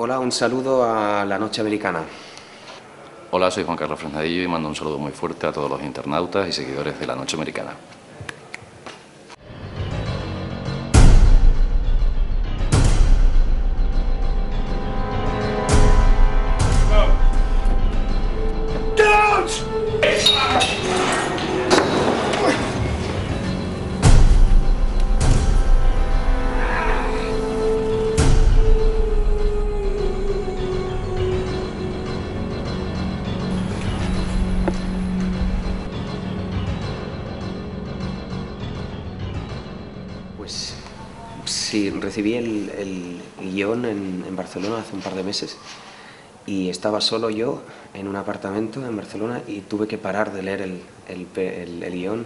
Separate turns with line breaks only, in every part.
Hola, un saludo a la noche americana.
Hola, soy Juan Carlos Fresnadillo y mando un saludo muy fuerte a todos los internautas y seguidores de La Noche Americana.
Pues sí, recibí el guión en Barcelona hace un par de meses y estaba solo yo en un apartamento en Barcelona y tuve que parar de leer el guión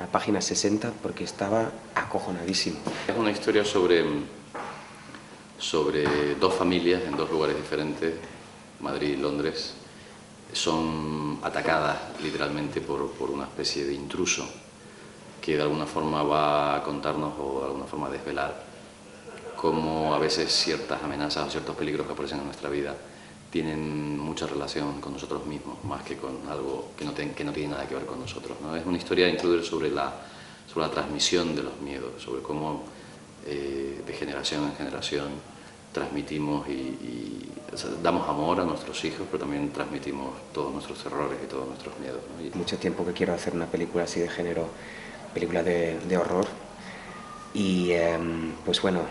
a página 60 porque estaba acojonadísimo.
Es una historia sobre dos familias en dos lugares diferentes, Madrid y Londres. Son atacadas literalmente por una especie de intruso que de alguna forma va a contarnos o de alguna forma desvelar cómo a veces ciertas amenazas o ciertos peligros que aparecen en nuestra vida tienen mucha relación con nosotros mismos, más que con algo que no tiene nada que ver con nosotros, ¿no? Es una historia incluso sobre la transmisión de los miedos, sobre cómo de generación en generación transmitimos o sea, damos amor a nuestros hijos, pero también transmitimos todos nuestros errores y todos nuestros miedos, ¿no?
Mucho tiempo que quiero hacer una película así de género, película de horror. Y pues bueno,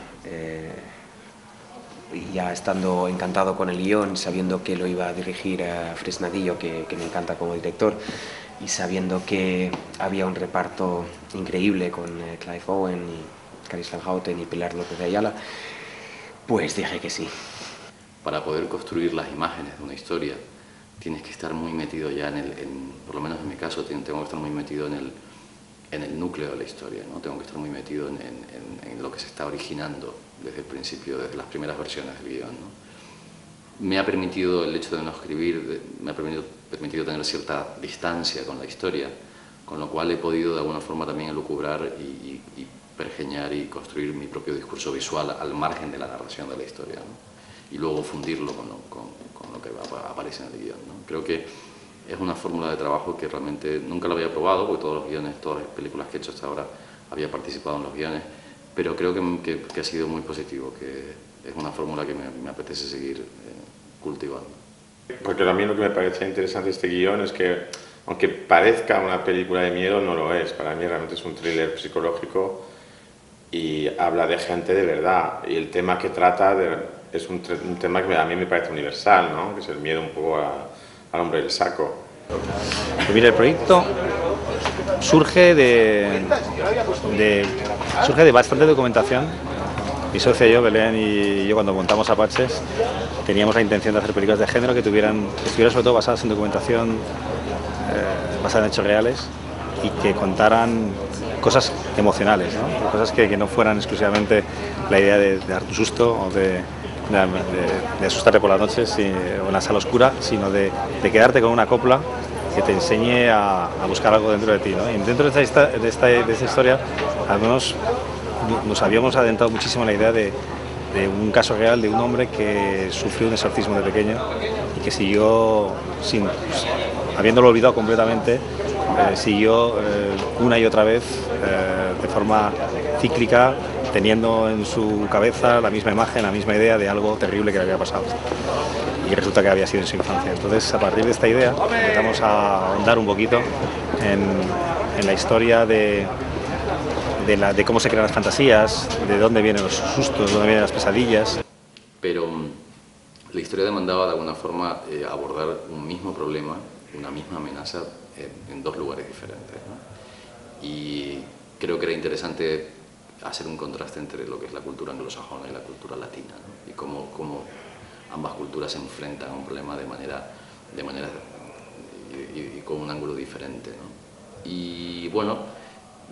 ya estando encantado con el guión, sabiendo que lo iba a dirigir a Fresnadillo, que me encanta como director, y sabiendo que había un reparto increíble con Clive Owen y Caris Van Houten y Pilar López de Ayala, pues dije que sí.
Para poder construir las imágenes de una historia tienes que estar muy metido ya por lo menos en mi caso, tengo que estar muy metido en el núcleo de la historia, ¿no? Tengo que estar muy metido en lo que se está originando desde el principio, desde las primeras versiones del guión, ¿no? Me ha permitido el hecho de no escribir, me ha permitido tener cierta distancia con la historia, con lo cual he podido de alguna forma también elucubrar y pergeñar y construir mi propio discurso visual al margen de la narración de la historia, ¿no? Y luego fundirlo con lo que aparece en el guión, ¿no? Creo que es una fórmula de trabajo que realmente nunca la había probado, porque todos los guiones, todas las películas que he hecho hasta ahora había participado en los guiones, pero creo que ha sido muy positivo, que es una fórmula que me apetece seguir cultivando.
Porque a mí lo que me parece interesante de este guión es que, aunque parezca una película de miedo, no lo es. Para mí realmente es un thriller psicológico y habla de gente de verdad. Y el tema que trata es un tema que a mí me parece universal, ¿no? Que es el miedo un poco al hombre del saco.
Pues mira, el proyecto surge surge de bastante documentación. Mi socia y yo, Belén, y yo cuando montamos Apaches teníamos la intención de hacer películas de género que estuvieran sobre todo basadas en documentación, basadas en hechos reales y que contaran cosas emocionales, ¿no? Cosas que no fueran exclusivamente la idea de dar un susto o de asustarte por la noche o en la sala oscura, sino de quedarte con una copla que te enseñe a buscar algo dentro de ti, ¿no? Y dentro de esta historia, al menos nos habíamos adentrado muchísimo en la idea de un caso real de un hombre que sufrió un exorcismo de pequeño y que siguió, habiéndolo olvidado completamente, siguió una y otra vez de forma cíclica, teniendo en su cabeza la misma imagen, la misma idea de algo terrible que le había pasado. Y resulta que había sido en su infancia. Entonces, a partir de esta idea, empezamos a ahondar un poquito en la historia de cómo se crean las fantasías, de dónde vienen los sustos, de dónde vienen las pesadillas.
Pero la historia demandaba de alguna forma abordar un mismo problema, una misma amenaza en dos lugares diferentes, ¿no? Y creo que era interesante hacer un contraste entre lo que es la cultura anglosajona y la cultura latina, ¿no? Y cómo ambas culturas se enfrentan a un problema de manera y con un ángulo diferente, ¿no? Y bueno,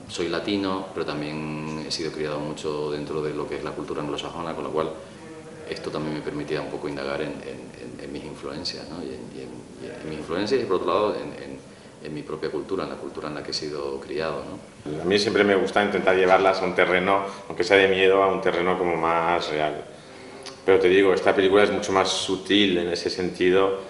soy latino, pero también he sido criado mucho dentro de lo que es la cultura anglosajona, con lo cual esto también me permitía un poco indagar en mis influencias, ¿no? En mis influencias y por otro lado en mi propia cultura, en la cultura en la que he sido criado, ¿no?
A mí siempre me gusta intentar llevarlas a un terreno, aunque sea de miedo, a un terreno como más real. Pero te digo, esta película es mucho más sutil en ese sentido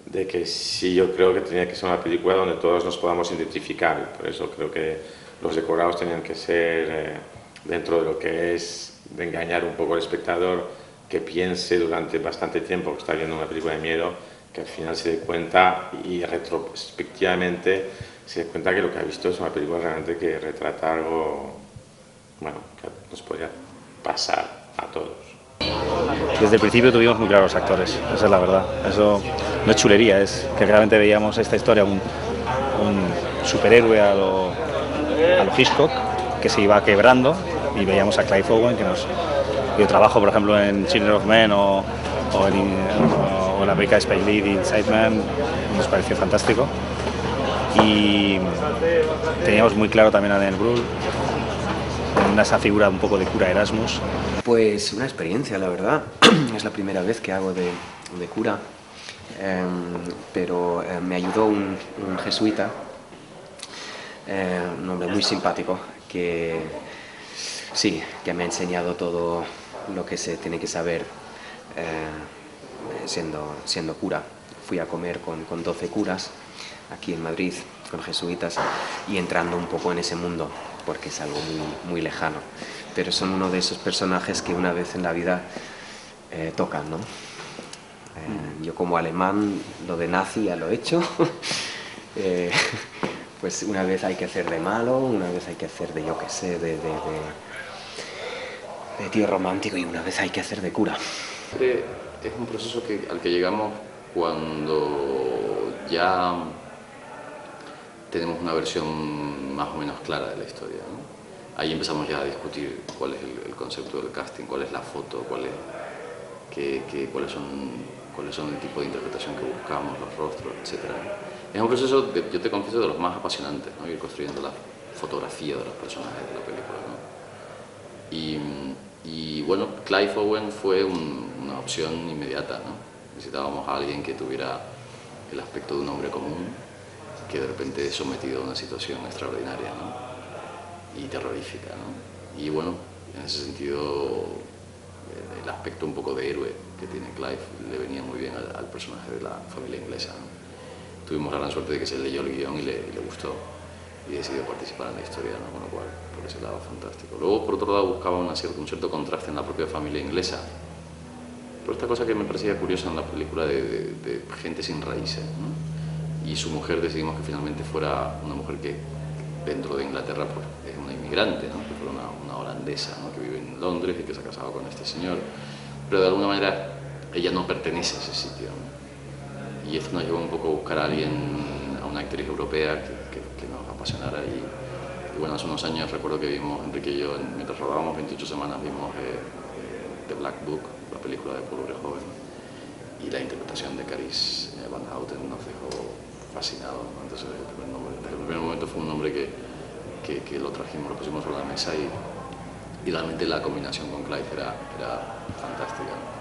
de que sí, yo creo que tenía que ser una película donde todos nos podamos identificar. Por eso creo que los decorados tenían que ser dentro de lo que es de engañar un poco al espectador, que piense durante bastante tiempo que está viendo una película de miedo, que al final se dé cuenta y retrospectivamente se dé cuenta que lo que ha visto es una película realmente que retrata algo, bueno, que nos podría pasar a todos.
Desde el principio tuvimos muy claros los actores, esa es la verdad. Eso no es chulería, es que realmente veíamos esta historia, un superhéroe a lo Hitchcock, que se iba quebrando, y veíamos a Clive Owen, que nos dio trabajo, por ejemplo, en Children of Men o en la película de Spike Lee, The Inside Man, nos pareció fantástico. Y teníamos muy claro también a Daniel Brühl, en esa figura un poco de cura Erasmus.
Pues una experiencia, la verdad. Es la primera vez que hago de cura, pero me ayudó un jesuita, un hombre muy simpático, que sí, que me ha enseñado todo lo que se tiene que saber siendo cura. Fui a comer con 12 curas aquí en Madrid, con jesuitas, y entrando un poco en ese mundo, porque es algo muy lejano. Pero son uno de esos personajes que una vez en la vida tocan, ¿no? Yo como alemán, lo de nazi ya lo he hecho. Pues una vez hay que hacer de malo, una vez hay que hacer de, yo qué sé, de tío romántico, y una vez hay que hacer de cura.
Es un proceso al que llegamos cuando ya tenemos una versión más o menos clara de la historia, ¿no? Ahí empezamos ya a discutir cuál es el concepto del casting, cuál es la foto, cuáles son el tipo de interpretación que buscamos, los rostros, etc. Es un proceso, yo te confieso, de los más apasionantes, ¿no? Ir construyendo la fotografía de los personajes de la película, ¿no? Y bueno, Clive Owen fue una opción inmediata, ¿no? Necesitábamos a alguien que tuviera el aspecto de un hombre común, que de repente es sometido a una situación extraordinaria, ¿no? Y terrorífica, ¿no? Y bueno, en ese sentido, el aspecto un poco de héroe que tiene Clive le venía muy bien al personaje de la familia inglesa, ¿no? Tuvimos la gran suerte de que se leyó el guión y le gustó, y decidió participar en la historia, ¿no? Con lo cual, por ese lado, fantástico. Luego, por otro lado, buscaba un cierto contraste en la propia familia inglesa. Pero esta cosa que me parecía curiosa en la película de gente sin raíces, ¿no? Y su mujer, decidimos que finalmente fuera una mujer que dentro de Inglaterra pues, es una inmigrante, ¿no? Que fuera una holandesa, ¿no? Que vive en Londres y que se ha casado con este señor, pero de alguna manera ella no pertenece a ese sitio, ¿no? Y esto nos llevó un poco a buscar a alguien, a una actriz europea que nos apasionara. Y bueno, hace unos años recuerdo que vimos, Enrique y yo, mientras rodábamos 28 semanas, vimos The Black Book, la película de Paul Verhoeven, y la interpretación de Carice Van Houten nos dejó fascinados, ¿no? Entonces desde el primer momento fue un nombre que lo trajimos, lo pusimos sobre la mesa, y realmente la combinación con Clive era fantástica, ¿no?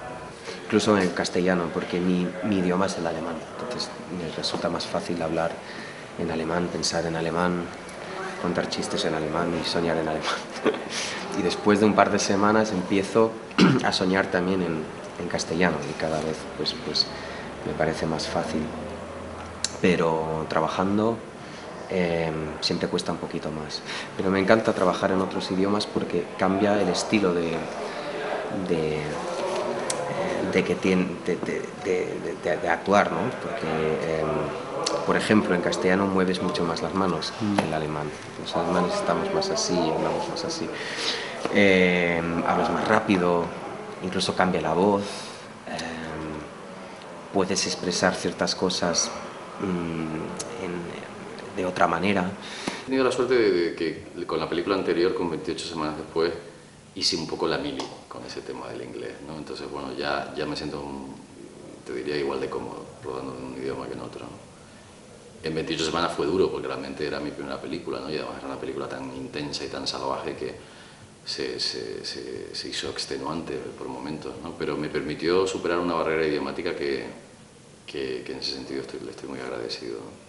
Incluso en castellano, porque mi idioma es el alemán, entonces me resulta más fácil hablar en alemán, pensar en alemán, contar chistes en alemán y soñar en alemán. Y después de un par de semanas empiezo a soñar también en castellano, y cada vez pues me parece más fácil. Pero trabajando siempre cuesta un poquito más. Pero me encanta trabajar en otros idiomas porque cambia el estilo de actuar, ¿no? Porque, por ejemplo, en castellano mueves mucho más las manos que en el alemán. Los alemanes estamos más así, hablamos más así. Hablas más rápido, incluso cambia la voz. Puedes expresar ciertas cosas de otra manera.
He tenido la suerte de que con la película anterior, con 28 semanas después, hice un poco la mili con ese tema del inglés, ¿no? Entonces, bueno, ya me siento, te diría, igual de cómodo rodando en un idioma que en otro, ¿no? En 28 semanas fue duro porque realmente era mi primera película, ¿no? Y además era una película tan intensa y tan salvaje que se hizo extenuante por momentos, ¿no? Pero me permitió superar una barrera idiomática que en ese sentido le estoy muy agradecido, ¿no?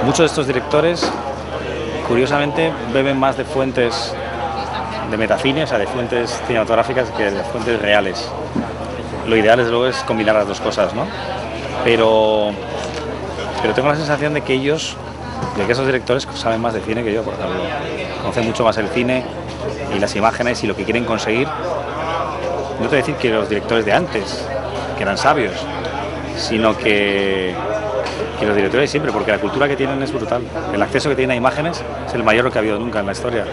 Muchos de estos directores, curiosamente, beben más de fuentes de metacine, o sea, de fuentes cinematográficas, que de fuentes reales. lo ideal desde luego es combinar las dos cosas, ¿no? Pero tengo la sensación de que ellos, de que esos directores saben más de cine que yo, por ejemplo. Conocen mucho más el cine y las imágenes y lo que quieren conseguir. No te voy a decir que los directores de antes, que eran sabios, sino que los directores de siempre, porque la cultura que tienen es brutal. El acceso que tienen a imágenes es el mayor que ha habido nunca en la historia.